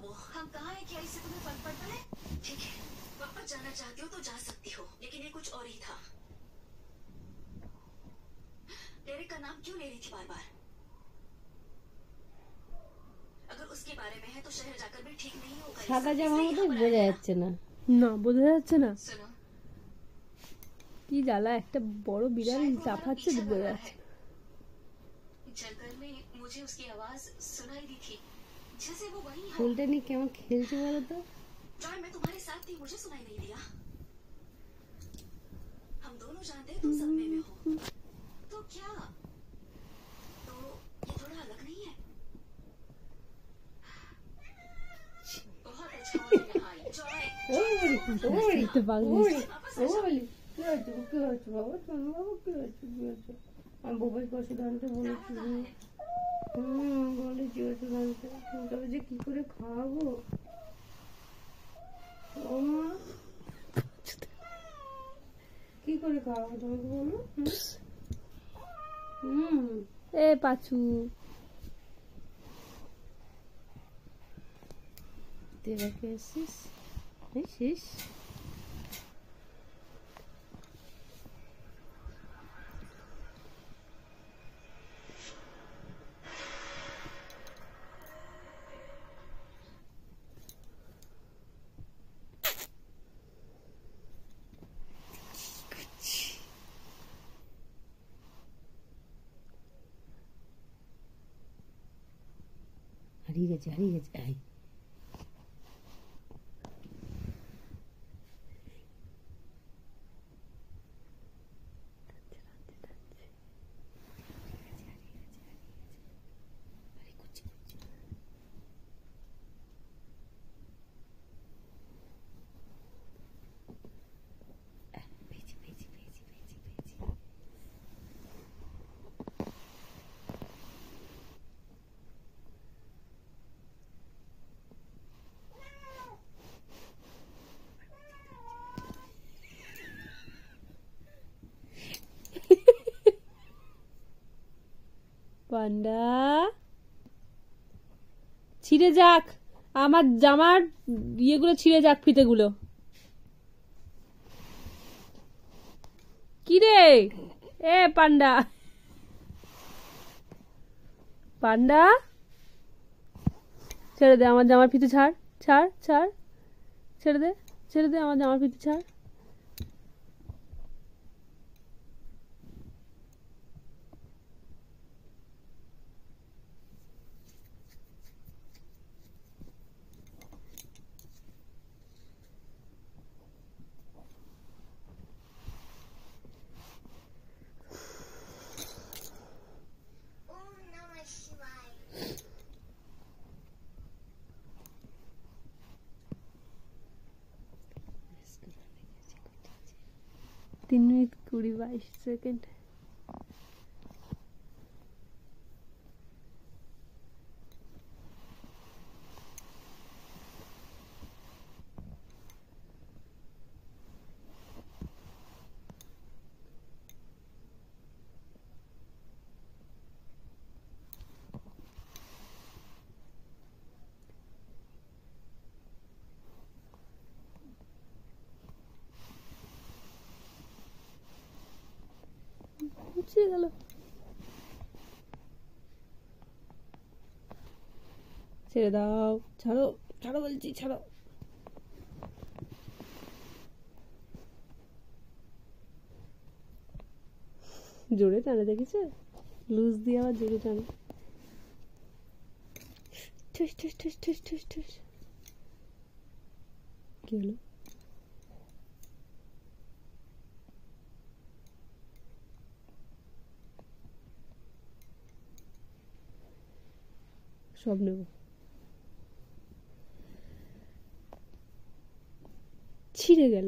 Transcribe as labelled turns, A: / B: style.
A: वो। हम कहाँ हैं, क्या इससे तुम्हें फर्क पड़ता है? ठीक है, वापस जाना चाहती हो तो जा सकती हो, लेकिन ये कुछ और ही था। डेरिक का नाम क्यों ले रही थी बार बार? अगर उसके बारे में है तो शहर जाकर भी ठीक नहीं होगा।
B: সাদা জামা মতো বোঝা যাচ্ছে না।
C: না বোঝা যাচ্ছে না।
A: सुनो,
C: কি জ্বালা, একটা বড় বিড়াল চাপাচ্ছে বোঝা যাচ্ছে।
A: जंगल में मुझे उसकी आवाज सुनाई दी थी, जैसे वो वही हो।
B: ফুলটা নিয়ে কেমন খেলছে বলো তো।
A: जॉय, मैं तुम्हारे साथ थी, मुझे सुनाई नहीं दिया। हम दोनों जानते हैं तुम सदमे में हो, तो क्या? तो ये थोड़ा अलग नहीं है? बहुत अच्छा हो तुम यहाँ आई, जॉय।
C: দেখতে পাগলি।
B: আমি বউয়ের ওষুধ আনতে বলেছি। বলেছি ওষুধ আনতে, তবে যে কি করে খাওয়াবো। ও মা, কি করে খাওয়াবো তোমাকে বলো?
C: এ পাচু,
B: দেবাকে এসিস এসিস। হারিয়ে গেছে হারিয়ে গেছে।
C: পান্ডা ছিঁড়ে যাক, আমার জামার ইয়েগুলো ছিঁড়ে যাক, ফিতেগুলো। কি রে এ পান্ডা, পান্ডা ছেড়ে দে আমার জামার ফিতে, ছাড় ছাড় ছাড়, ছেড়ে দে ছেড়ে দে আমার জামার ফিতে, ছাড়। তিন মিনিট 20-22 সেকেন্ড। ছিঁড়ে গেল, ছেড়ে দাও, ছাড়ো ছাড়ো বলছি, ছাড়ো। জোরে টানে দেখেছে, লুজ দিয়ে আবার জোরে টানে। ঠুস ঠুস ঠুস ঠুস ঠুস ঠুস। কি হলো? সব নেব, ছিঁড়ে গেল।